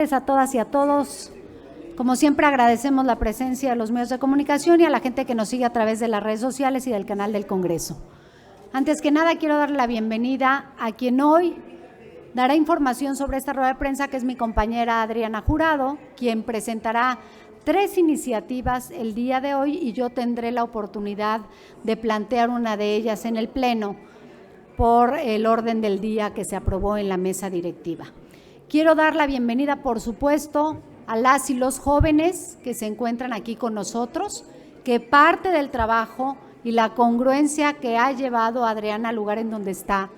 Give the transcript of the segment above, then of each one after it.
A todas y a todos. Como siempre, agradecemos la presencia de los medios de comunicación y a la gente que nos sigue a través de las redes sociales y del canal del Congreso. Antes que nada, quiero darle la bienvenida a quien hoy dará información sobre esta rueda de prensa, que es mi compañera Adriana Jurado, quien presentará 3 iniciativas el día de hoy y yo tendré la oportunidad de plantear una de ellas en el Pleno por el orden del día que se aprobó en la mesa directiva. Quiero dar la bienvenida, por supuesto, a las y los jóvenes que se encuentran aquí con nosotros, que parte del trabajo y la congruencia que ha llevado a Adriana al lugar en donde está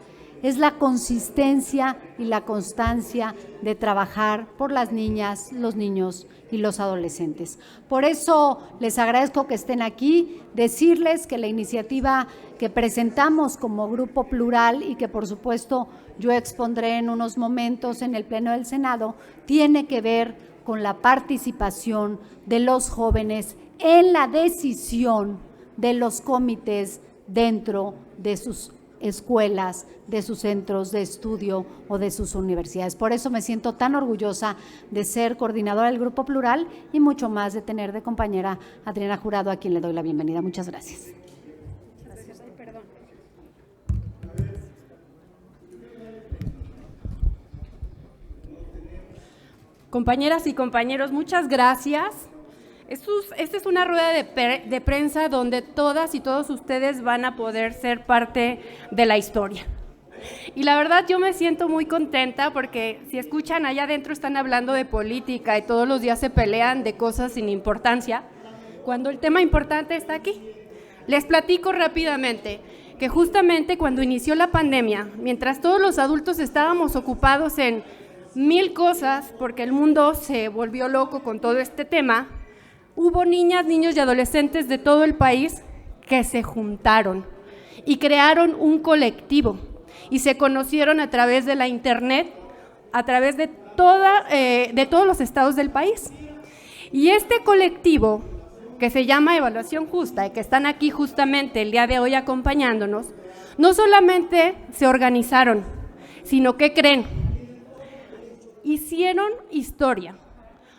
es la consistencia y la constancia de trabajar por las niñas, los niños y los adolescentes. Por eso les agradezco que estén aquí, decirles que la iniciativa que presentamos como Grupo Plural y que por supuesto yo expondré en unos momentos en el Pleno del Senado, tiene que ver con la participación de los jóvenes en la decisión de los comités dentro de sus escuelas, de sus centros de estudio o de sus universidades. Por eso me siento tan orgullosa de ser coordinadora del Grupo Plural y mucho más de tener de compañera a Adriana Jurado, a quien le doy la bienvenida. Muchas gracias. Compañeras y compañeros, muchas gracias. Esta es una rueda de prensa donde todas y todos ustedes van a poder ser parte de la historia. Y la verdad yo me siento muy contenta porque si escuchan allá adentro están hablando de política y todos los días se pelean de cosas sin importancia, cuando el tema importante está aquí. Les platico rápidamente que justamente cuando inició la pandemia, mientras todos los adultos estábamos ocupados en 1000 cosas, porque el mundo se volvió loco con todo este tema, hubo niñas, niños y adolescentes de todo el país que se juntaron y crearon un colectivo y se conocieron a través de la internet, a través de todos los estados del país. Y este colectivo, que se llama Evaluación Justa y que están aquí justamente el día de hoy acompañándonos, no solamente se organizaron, sino que creen, hicieron historia,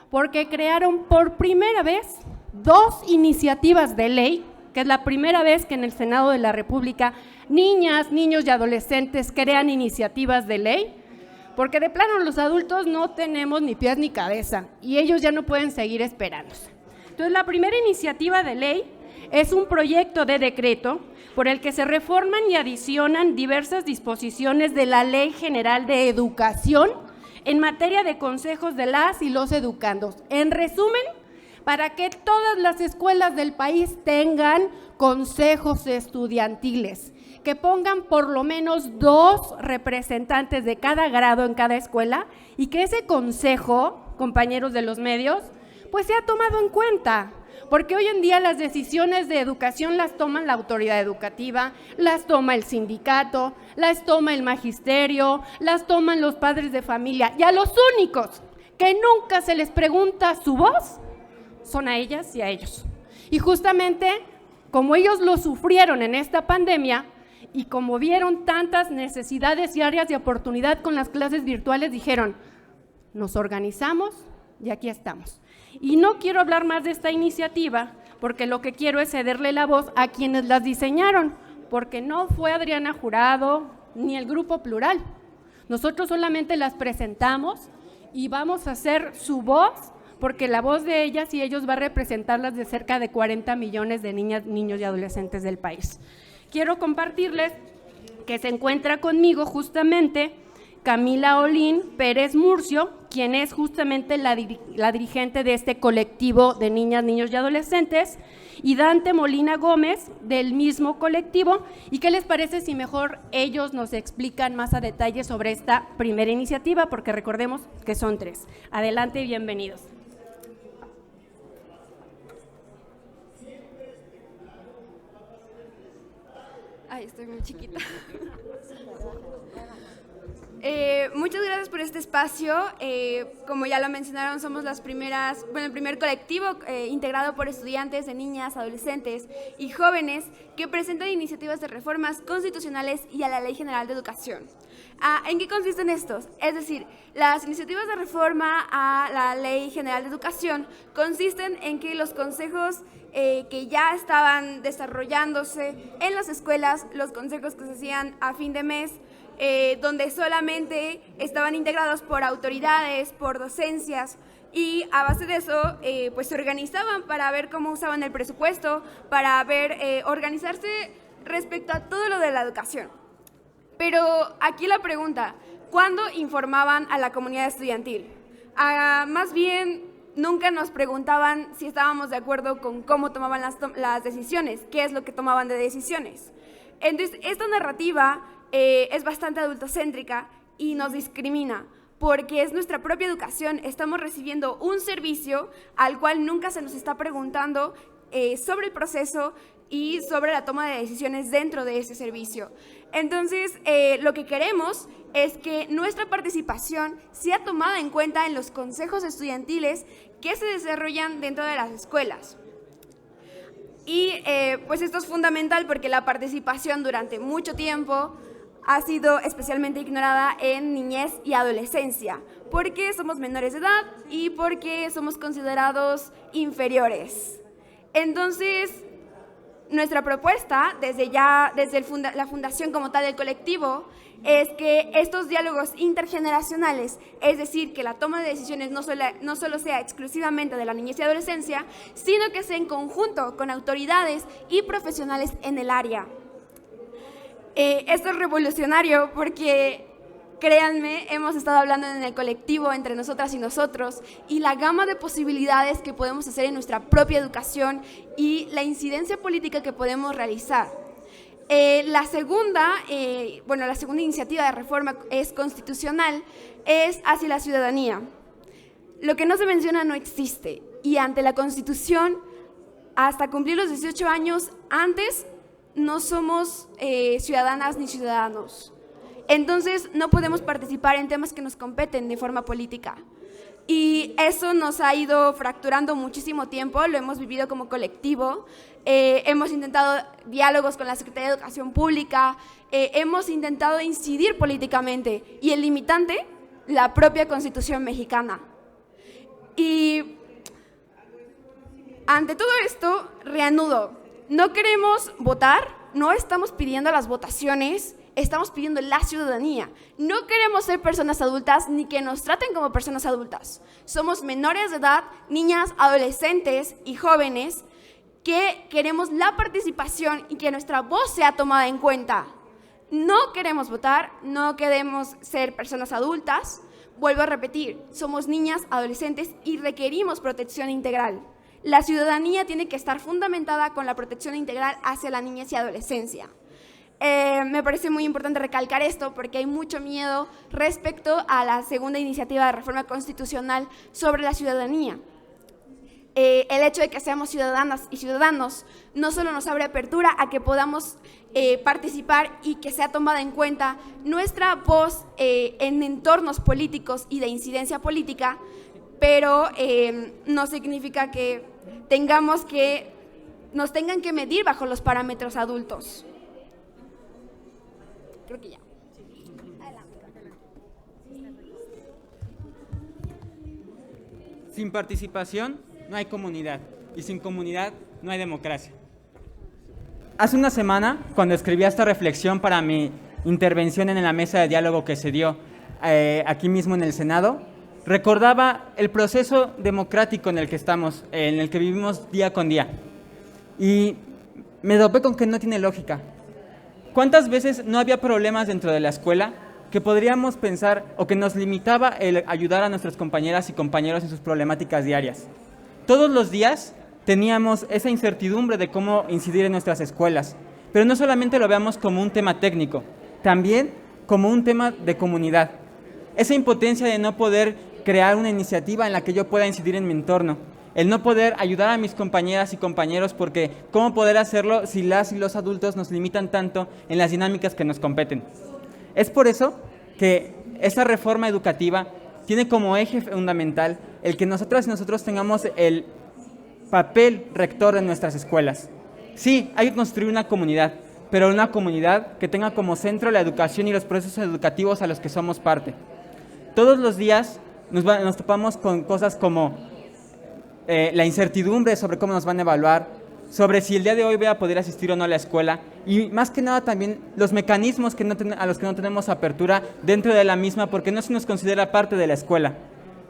porque crearon por primera vez 2 iniciativas de ley, que es la primera vez que en el Senado de la República niñas, niños y adolescentes crean iniciativas de ley, porque de plano los adultos no tenemos ni pies ni cabeza y ellos ya no pueden seguir esperándose. Entonces, la primera iniciativa de ley es un proyecto de decreto por el que se reforman y adicionan diversas disposiciones de la Ley General de Educación en materia de consejos de las y los educandos. En resumen, para que todas las escuelas del país tengan consejos estudiantiles, que pongan por lo menos 2 representantes de cada grado en cada escuela y que ese consejo, compañeros de los medios, pues sea tomado en cuenta. Porque hoy en día las decisiones de educación las toma la autoridad educativa, las toma el sindicato, las toma el magisterio, las toman los padres de familia, y a los únicos que nunca se les pregunta su voz son a ellas y a ellos. Y justamente como ellos lo sufrieron en esta pandemia y como vieron tantas necesidades y áreas de oportunidad con las clases virtuales, dijeron, nos organizamos y aquí estamos. Y no quiero hablar más de esta iniciativa porque lo que quiero es cederle la voz a quienes las diseñaron, porque no fue Adriana Jurado ni el Grupo Plural. Nosotros solamente las presentamos y vamos a hacer su voz, porque la voz de ellas y ellos va a representar las de cerca de 40 millones de niñas, niños y adolescentes del país. Quiero compartirles que se encuentra conmigo justamente Camila Olín Pérez Murcio, quien es justamente la dirigente de este colectivo de niñas, niños y adolescentes, y Dante Molina Gómez, del mismo colectivo. ¿Y qué les parece si mejor ellos nos explican más a detalle sobre esta primera iniciativa? Porque recordemos que son 3. Adelante y bienvenidos. Ay, estoy muy chiquita. Muchas gracias por este espacio. Como ya lo mencionaron, somos el primer colectivo integrado por estudiantes de niñas, adolescentes y jóvenes que presentan iniciativas de reformas constitucionales y a la Ley General de Educación. ¿En qué consisten estos? Es decir, las iniciativas de reforma a la Ley General de Educación consisten en que los consejos que ya estaban desarrollándose en las escuelas, los consejos que se hacían a fin de mes, donde solamente estaban integrados por autoridades, por docencias, y a base de eso pues se organizaban para ver cómo usaban el presupuesto, para ver, organizarse respecto a todo lo de la educación. Pero aquí la pregunta, ¿cuándo informaban a la comunidad estudiantil? Más bien, nunca nos preguntaban si estábamos de acuerdo con cómo tomaban las decisiones, qué es lo que tomaban de decisiones. Entonces, esta narrativa es bastante adultocéntrica y nos discrimina, porque es nuestra propia educación, estamos recibiendo un servicio al cual nunca se nos está preguntando sobre el proceso y sobre la toma de decisiones dentro de ese servicio. Entonces, lo que queremos es que nuestra participación sea tomada en cuenta en los consejos estudiantiles que se desarrollan dentro de las escuelas. Y pues esto es fundamental porque la participación durante mucho tiempo ha sido especialmente ignorada en niñez y adolescencia, porque somos menores de edad y porque somos considerados inferiores. Entonces, nuestra propuesta, desde la fundación como tal del colectivo, es que estos diálogos intergeneracionales, es decir, que la toma de decisiones no solo sea exclusivamente de la niñez y adolescencia, sino que sea en conjunto con autoridades y profesionales en el área. Esto es revolucionario porque, créanme, hemos estado hablando en el colectivo entre nosotras y nosotros y la gama de posibilidades que podemos hacer en nuestra propia educación y la incidencia política que podemos realizar. La segunda iniciativa de reforma es constitucional, es hacia la ciudadanía. Lo que no se menciona no existe y ante la Constitución, hasta cumplir los 18 años, antes no somos ciudadanas ni ciudadanos. Entonces no podemos participar en temas que nos competen de forma política. Y eso nos ha ido fracturando muchísimo tiempo, lo hemos vivido como colectivo. Hemos intentado diálogos con la Secretaría de Educación Pública, hemos intentado incidir políticamente y el limitante, la propia Constitución mexicana. Y ante todo esto, reanudo, no queremos votar, no estamos pidiendo las votaciones, estamos pidiendo la ciudadanía. No queremos ser personas adultas ni que nos traten como personas adultas. Somos menores de edad, niñas, adolescentes y jóvenes que queremos la participación y que nuestra voz sea tomada en cuenta. No queremos votar, no queremos ser personas adultas. Vuelvo a repetir, somos niñas, adolescentes y requerimos protección integral. La ciudadanía tiene que estar fundamentada con la protección integral hacia la niñez y adolescencia. Me parece muy importante recalcar esto porque hay mucho miedo respecto a la segunda iniciativa de reforma constitucional sobre la ciudadanía. El hecho de que seamos ciudadanas y ciudadanos no solo nos abre apertura a que podamos participar y que sea tomada en cuenta nuestra voz en entornos políticos y de incidencia política, pero no significa que nos tengan que medir bajo los parámetros adultos. Creo que ya. Sin participación no hay comunidad y sin comunidad no hay democracia. Hace una semana, cuando escribí esta reflexión para mi intervención en la mesa de diálogo que se dio aquí mismo en el Senado, recordaba el proceso democrático en el que estamos, en el que vivimos día con día. Y me topé con que no tiene lógica. ¿Cuántas veces no había problemas dentro de la escuela que podríamos pensar o que nos limitaba el ayudar a nuestras compañeras y compañeros en sus problemáticas diarias? Todos los días teníamos esa incertidumbre de cómo incidir en nuestras escuelas, pero no solamente lo veamos como un tema técnico, también como un tema de comunidad. Esa impotencia de no poder crear una iniciativa en la que yo pueda incidir en mi entorno, el no poder ayudar a mis compañeras y compañeros porque ¿cómo poder hacerlo si las y los adultos nos limitan tanto en las dinámicas que nos competen? Es por eso que esta reforma educativa tiene como eje fundamental el que nosotras y nosotros tengamos el papel rector de nuestras escuelas. Sí, hay que construir una comunidad, pero una comunidad que tenga como centro la educación y los procesos educativos a los que somos parte. Todos los días nos topamos con cosas como la incertidumbre sobre cómo nos van a evaluar, sobre si el día de hoy voy a poder asistir o no a la escuela, y más que nada también los mecanismos a los que no tenemos apertura dentro de la misma porque no se nos considera parte de la escuela.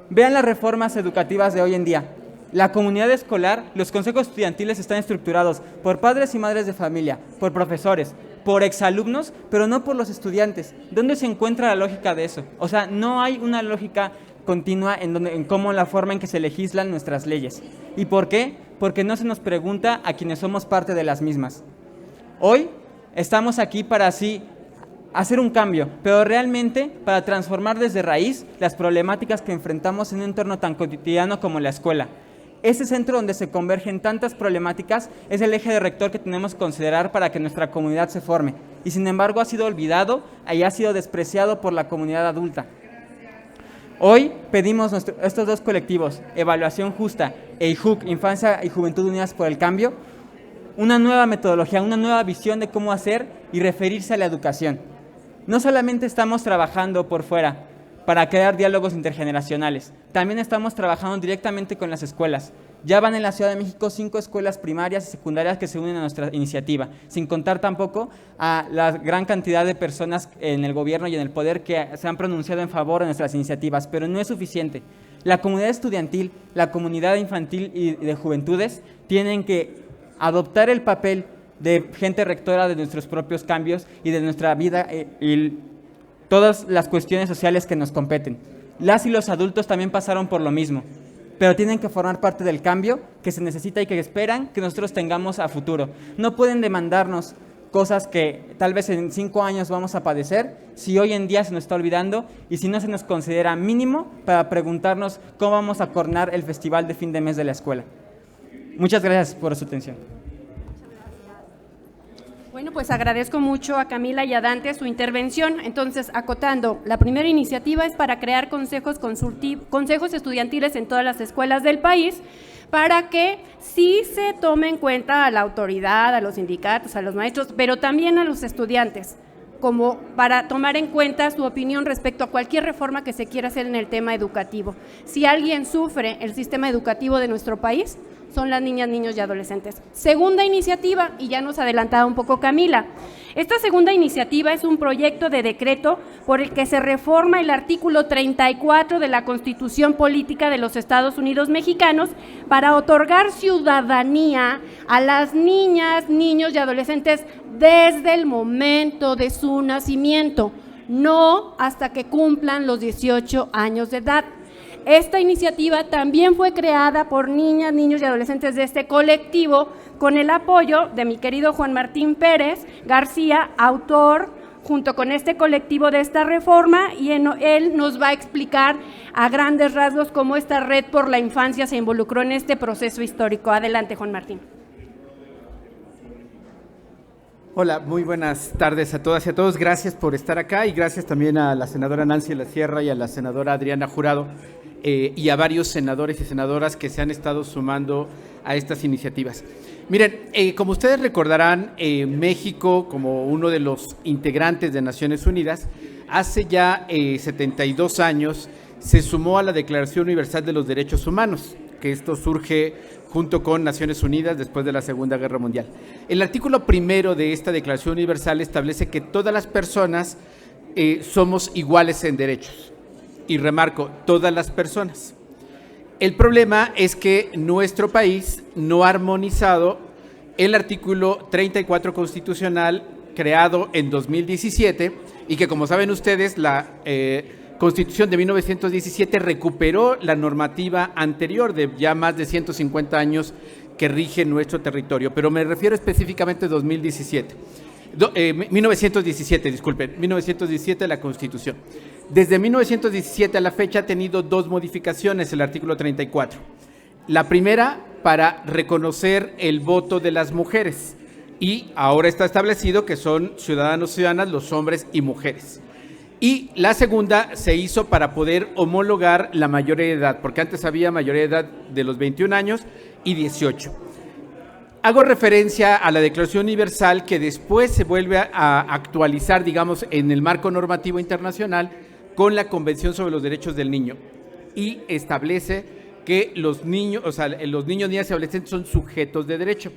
Vean las reformas educativas de hoy en día. La comunidad escolar, los consejos estudiantiles están estructurados por padres y madres de familia, por profesores, por exalumnos, pero no por los estudiantes. ¿Dónde se encuentra la lógica de eso? O sea, no hay una lógica continua en cómo la forma en que se legislan nuestras leyes. ¿Y por qué? Porque no se nos pregunta a quienes somos parte de las mismas. Hoy estamos aquí para así hacer un cambio, pero realmente para transformar desde raíz las problemáticas que enfrentamos en un entorno tan cotidiano como la escuela. Ese centro donde se convergen tantas problemáticas es el eje de rector que tenemos que considerar para que nuestra comunidad se forme, y sin embargo ha sido olvidado y ha sido despreciado por la comunidad adulta. Hoy pedimos estos dos colectivos, Evaluación Justa e IJUC, Infancia y Juventud Unidas por el Cambio, una nueva metodología, una nueva visión de cómo hacer y referirse a la educación. No solamente estamos trabajando por fuera para crear diálogos intergeneracionales, también estamos trabajando directamente con las escuelas. Ya van en la Ciudad de México 5 escuelas primarias y secundarias que se unen a nuestra iniciativa, sin contar tampoco a la gran cantidad de personas en el gobierno y en el poder que se han pronunciado en favor de nuestras iniciativas, pero no es suficiente. La comunidad estudiantil, la comunidad infantil y de juventudes tienen que adoptar el papel de gente rectora de nuestros propios cambios y de nuestra vida y todas las cuestiones sociales que nos competen. Las y los adultos también pasaron por lo mismo, pero tienen que formar parte del cambio que se necesita y que esperan que nosotros tengamos a futuro. No pueden demandarnos cosas que tal vez en 5 años vamos a padecer si hoy en día se nos está olvidando y si no se nos considera mínimo para preguntarnos cómo vamos a coronar el festival de fin de mes de la escuela. Muchas gracias por su atención. Bueno, pues agradezco mucho a Camila y a Dante su intervención. Entonces, acotando, la primera iniciativa es para crear consejos estudiantiles en todas las escuelas del país para que sí se tome en cuenta a la autoridad, a los sindicatos, a los maestros, pero también a los estudiantes, como para tomar en cuenta su opinión respecto a cualquier reforma que se quiera hacer en el tema educativo. Si alguien sufre el sistema educativo de nuestro país, son las niñas, niños y adolescentes. Segunda iniciativa, y ya nos adelantaba un poco Camila, esta segunda iniciativa es un proyecto de decreto por el que se reforma el artículo 34 de la Constitución Política de los Estados Unidos Mexicanos para otorgar ciudadanía a las niñas, niños y adolescentes desde el momento de su nacimiento, no hasta que cumplan los 18 años de edad. Esta iniciativa también fue creada por niñas, niños y adolescentes de este colectivo con el apoyo de mi querido Juan Martín Pérez García, autor junto con este colectivo de esta reforma, y él nos va a explicar a grandes rasgos cómo esta Red por la Infancia se involucró en este proceso histórico. Adelante, Juan Martín. Hola, muy buenas tardes a todas y a todos. Gracias por estar acá y gracias también a la senadora Nancy La Sierra y a la senadora Adriana Jurado y a varios senadores y senadoras que se han estado sumando a estas iniciativas. Miren, como ustedes recordarán, México, como uno de los integrantes de Naciones Unidas, hace ya 72 años se sumó a la Declaración Universal de los Derechos Humanos, que esto surge junto con Naciones Unidas después de la Segunda Guerra Mundial. El artículo primero de esta Declaración Universal establece que todas las personas somos iguales en derechos. Y remarco, todas las personas. El problema es que nuestro país no ha armonizado el artículo 34 constitucional creado en 2017 y que, como saben ustedes, la Constitución de 1917 recuperó la normativa anterior de ya más de 150 años que rige nuestro territorio, pero me refiero específicamente a 1917 la Constitución. Desde 1917 a la fecha ha tenido 2 modificaciones el artículo 34. La primera, para reconocer el voto de las mujeres, y ahora está establecido que son ciudadanos y ciudadanas los hombres y mujeres. Y la segunda se hizo para poder homologar la mayoría de edad, porque antes había mayoría de edad de los 21 años y 18. Hago referencia a la Declaración Universal que después se vuelve a actualizar, digamos, en el marco normativo internacional con la Convención sobre los Derechos del Niño y establece que los niños, niñas y adolescentes son sujetos de derecho.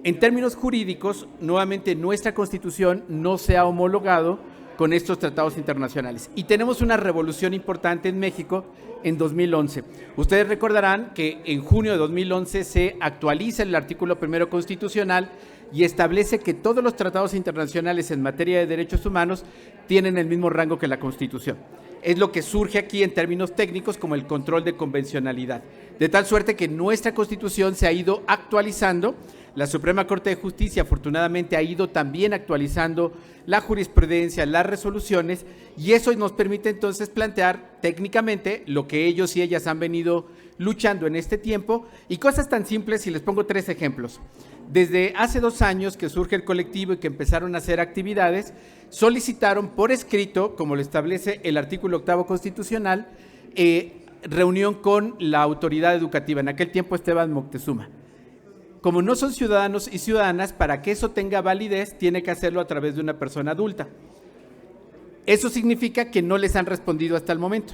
En términos jurídicos, nuevamente nuestra Constitución no se ha homologado con estos tratados internacionales. Y tenemos una revolución importante en México en 2011. Ustedes recordarán que en junio de 2011 se actualiza el artículo 1 constitucional y establece que todos los tratados internacionales en materia de derechos humanos tienen el mismo rango que la Constitución. Es lo que surge aquí en términos técnicos como el control de convencionalidad. De tal suerte que nuestra Constitución se ha ido actualizando. La Suprema Corte de Justicia afortunadamente ha ido también actualizando la jurisprudencia, las resoluciones, y eso nos permite entonces plantear técnicamente lo que ellos y ellas han venido luchando en este tiempo, y cosas tan simples, y les pongo 3 ejemplos. Desde hace 2 años que surge el colectivo y que empezaron a hacer actividades, solicitaron por escrito, como lo establece el artículo 8 constitucional, reunión con la autoridad educativa, en aquel tiempo Esteban Moctezuma. Como no son ciudadanos y ciudadanas, para que eso tenga validez, tiene que hacerlo a través de una persona adulta. Eso significa que no les han respondido hasta el momento.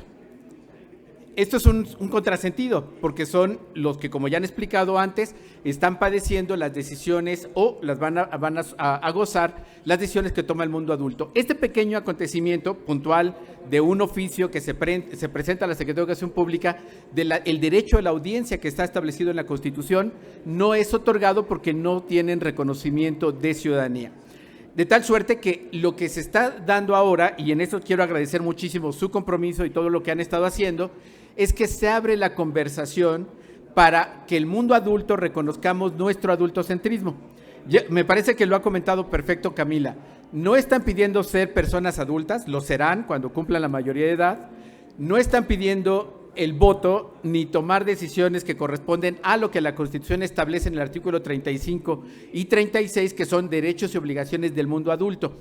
Esto es un contrasentido, porque son los que, como ya han explicado antes, están padeciendo las decisiones o las van a gozar las decisiones que toma el mundo adulto. Este pequeño acontecimiento puntual de un oficio que se presenta a la Secretaría de Educación Pública, el derecho a la audiencia que está establecido en la Constitución, no es otorgado porque no tienen reconocimiento de ciudadanía. De tal suerte que lo que se está dando ahora, y en eso quiero agradecer muchísimo su compromiso y todo lo que han estado haciendo, es que se abre la conversación para que el mundo adulto reconozcamos nuestro adultocentrismo. Me parece que lo ha comentado perfecto Camila. No están pidiendo ser personas adultas, lo serán cuando cumplan la mayoría de edad. No están pidiendo el voto ni tomar decisiones que corresponden a lo que la Constitución establece en el artículo 35 y 36, que son derechos y obligaciones del mundo adulto.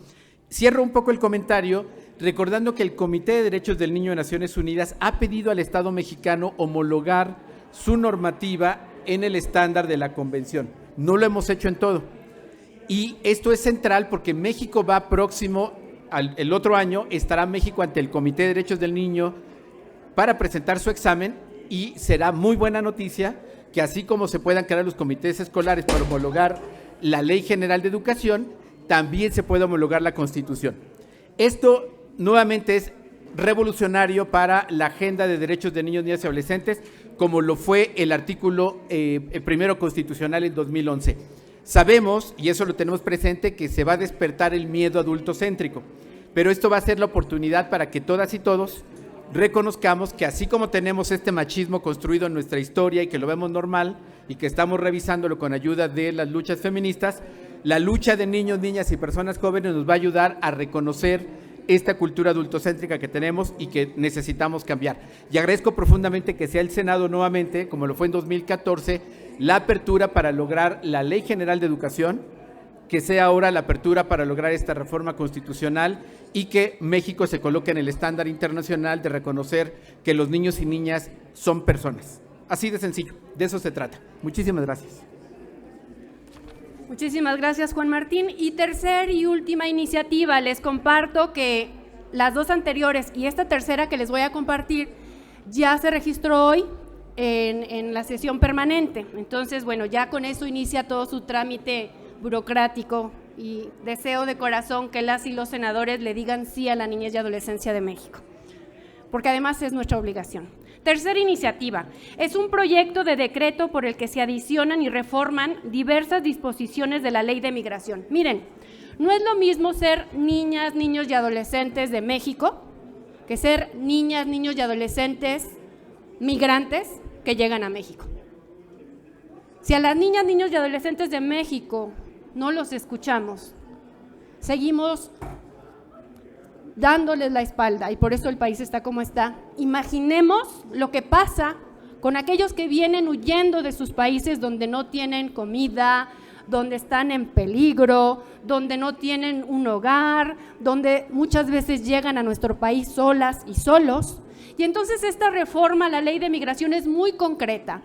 Cierro un poco el comentario recordando que el Comité de Derechos del Niño de Naciones Unidas ha pedido al Estado mexicano homologar su normativa en el estándar de la Convención. No lo hemos hecho en todo. Y esto es central porque México va próximo, el otro año estará México ante el Comité de Derechos del Niño para presentar su examen, y será muy buena noticia que así como se puedan crear los comités escolares para homologar la Ley General de Educación, también se puede homologar la Constitución. Esto nuevamente es revolucionario para la agenda de derechos de niños, niñas y adolescentes, como lo fue el artículo 1 constitucional en 2011. Sabemos, y eso lo tenemos presente, que se va a despertar el miedo adultocéntrico, pero esto va a ser la oportunidad para que todas y todos reconozcamos que así como tenemos este machismo construido en nuestra historia y que lo vemos normal y que estamos revisándolo con ayuda de las luchas feministas, la lucha de niños, niñas y personas jóvenes nos va a ayudar a reconocer esta cultura adultocéntrica que tenemos y que necesitamos cambiar. Y agradezco profundamente que sea el Senado nuevamente, como lo fue en 2014, la apertura para lograr la Ley General de Educación, que sea ahora la apertura para lograr esta reforma constitucional y que México se coloque en el estándar internacional de reconocer que los niños y niñas son personas. Así de sencillo, de eso se trata. Muchísimas gracias. Muchísimas gracias, Juan Martín. Y tercera y última iniciativa, les comparto que las 2 anteriores y esta tercera que les voy a compartir ya se registró hoy en la sesión permanente. Entonces, bueno, ya con eso inicia todo su trámite burocrático y deseo de corazón que las y los senadores le digan sí a la niñez y adolescencia de México, porque además es nuestra obligación. Tercera iniciativa, es un proyecto de decreto por el que se adicionan y reforman diversas disposiciones de la Ley de Migración. Miren, no es lo mismo ser niñas, niños y adolescentes de México que ser niñas, niños y adolescentes migrantes que llegan a México. Si a las niñas, niños y adolescentes de México no los escuchamos, seguimos dándoles la espalda y por eso el país está como está. Imaginemos lo que pasa con aquellos que vienen huyendo de sus países donde no tienen comida, donde están en peligro, donde no tienen un hogar, donde muchas veces llegan a nuestro país solas y solos. Y entonces esta reforma a la Ley de Migración es muy concreta.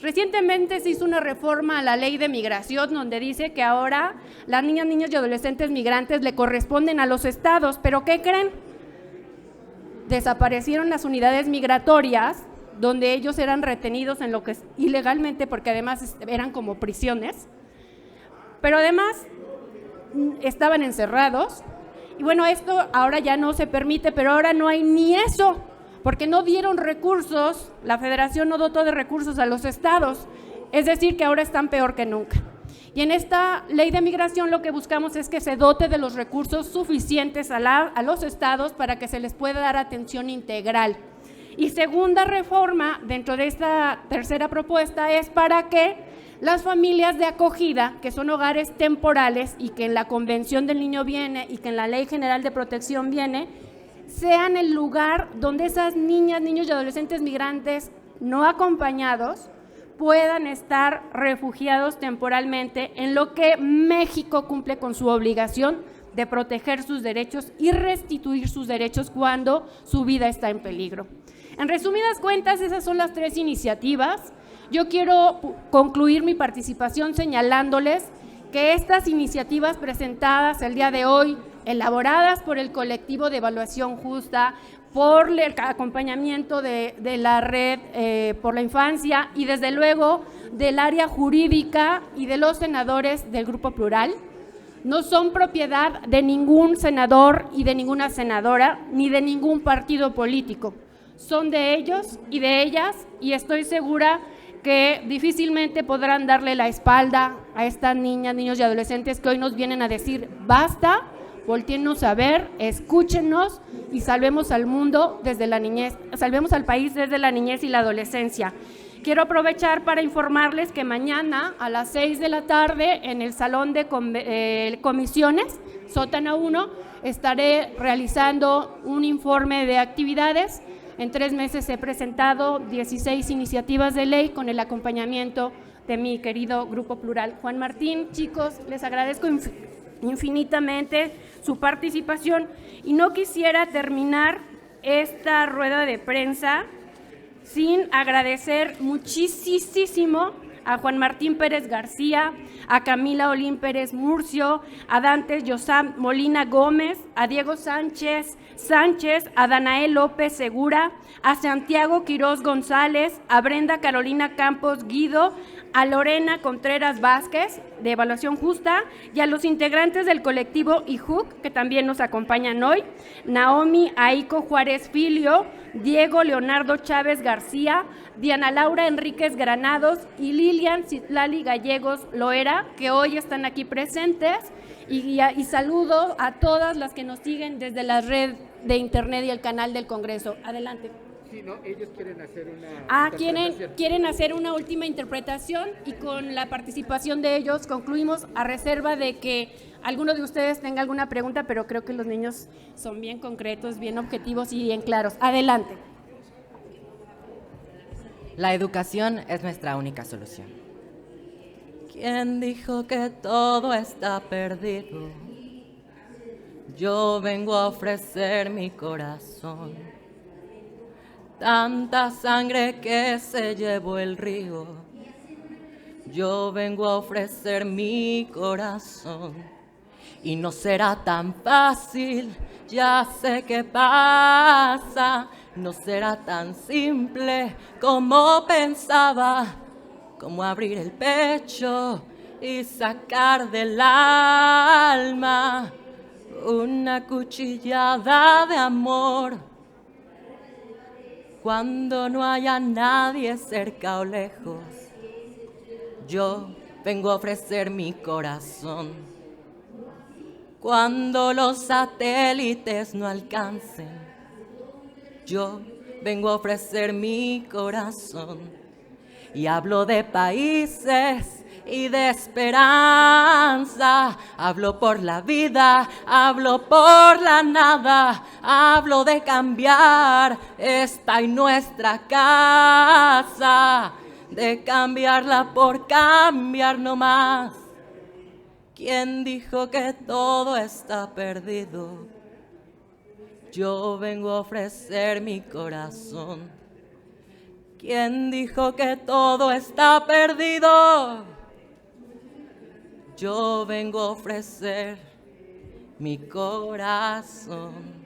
Recientemente se hizo una reforma a la ley de migración donde dice que ahora las niñas, niños y adolescentes migrantes le corresponden a los estados, pero ¿qué creen? Desaparecieron las unidades migratorias donde ellos eran retenidos en lo que es ilegalmente, porque además eran como prisiones, pero además estaban encerrados. Y bueno, esto ahora ya no se permite, pero ahora no hay ni eso, porque no dieron recursos, la federación no dotó de recursos a los estados, es decir, que ahora están peor que nunca. Y en esta ley de migración lo que buscamos es que se dote de los recursos suficientes a los estados para que se les pueda dar atención integral. Y segunda reforma dentro de esta tercera propuesta es para que las familias de acogida, que son hogares temporales y que en la Convención del Niño viene y que en la Ley General de Protección viene, sean el lugar donde esas niñas, niños y adolescentes migrantes no acompañados puedan estar refugiados temporalmente, en lo que México cumple con su obligación de proteger sus derechos y restituir sus derechos cuando su vida está en peligro. En resumidas cuentas, esas son las tres iniciativas. Yo quiero concluir mi participación señalándoles que estas iniciativas presentadas el día de hoy, elaboradas por el colectivo de evaluación justa, por el acompañamiento de la red por la infancia y desde luego del área jurídica y de los senadores del Grupo Plural, no son propiedad de ningún senador y de ninguna senadora, ni de ningún partido político. Son de ellos y de ellas, y estoy segura que difícilmente podrán darle la espalda a estas niñas, niños y adolescentes que hoy nos vienen a decir basta, voltéennos a ver, escúchenos y salvemos al mundo desde la niñez, salvemos al país desde la niñez y la adolescencia. Quiero aprovechar para informarles que mañana a las 6 de la tarde en el Salón de Comisiones, Sótano 1, estaré realizando un informe de actividades. En 3 meses he presentado 16 iniciativas de ley con el acompañamiento de mi querido Grupo Plural. Juan Martín, chicos, les agradezco infinitamente su participación y no quisiera terminar esta rueda de prensa sin agradecer muchísimo a Juan Martín Pérez García, a Camila Olín Pérez Murcio, a Dantes Yosam Molina Gómez, a Diego Sánchez, a Danael López Segura, a Santiago Quirós González, a Brenda Carolina Campos Guido, a Lorena Contreras Vázquez, de Evaluación Justa, y a los integrantes del colectivo IJUC, que también nos acompañan hoy, Naomi Aiko Juárez Filio, Diego Leonardo Chávez García, Diana Laura Enríquez Granados y Lilian Citlali Gallegos Loera, que hoy están aquí presentes, y saludo a todas las que nos siguen desde la red de internet y el canal del Congreso. Adelante. Sí, no, ellos quieren hacer una quieren hacer una última interpretación y con la participación de ellos concluimos, a reserva de que alguno de ustedes tenga alguna pregunta, pero creo que los niños son bien concretos, bien objetivos y bien claros. Adelante. La educación es nuestra única solución. ¿Quién dijo que todo está perdido? Yo vengo a ofrecer mi corazón. Tanta sangre que se llevó el río. Yo vengo a ofrecer mi corazón. Y no será tan fácil, ya sé qué pasa. No será tan simple como pensaba, como abrir el pecho y sacar del alma una cuchillada de amor. Cuando no haya nadie cerca o lejos, yo vengo a ofrecer mi corazón. Cuando los satélites no alcancen, yo vengo a ofrecer mi corazón. Y hablo de países y de esperanza. Hablo por la vida, hablo por la nada. Hablo de cambiar esta y nuestra casa, de cambiarla por cambiar no más. ¿Quién dijo que todo está perdido? Yo vengo a ofrecer mi corazón. ¿Quién dijo que todo está perdido? Yo vengo a ofrecer mi corazón.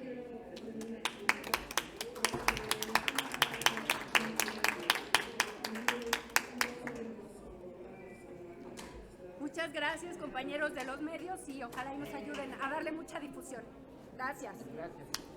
Muchas gracias, compañeros de los medios, y ojalá y nos ayuden a darle mucha difusión. Gracias. Gracias.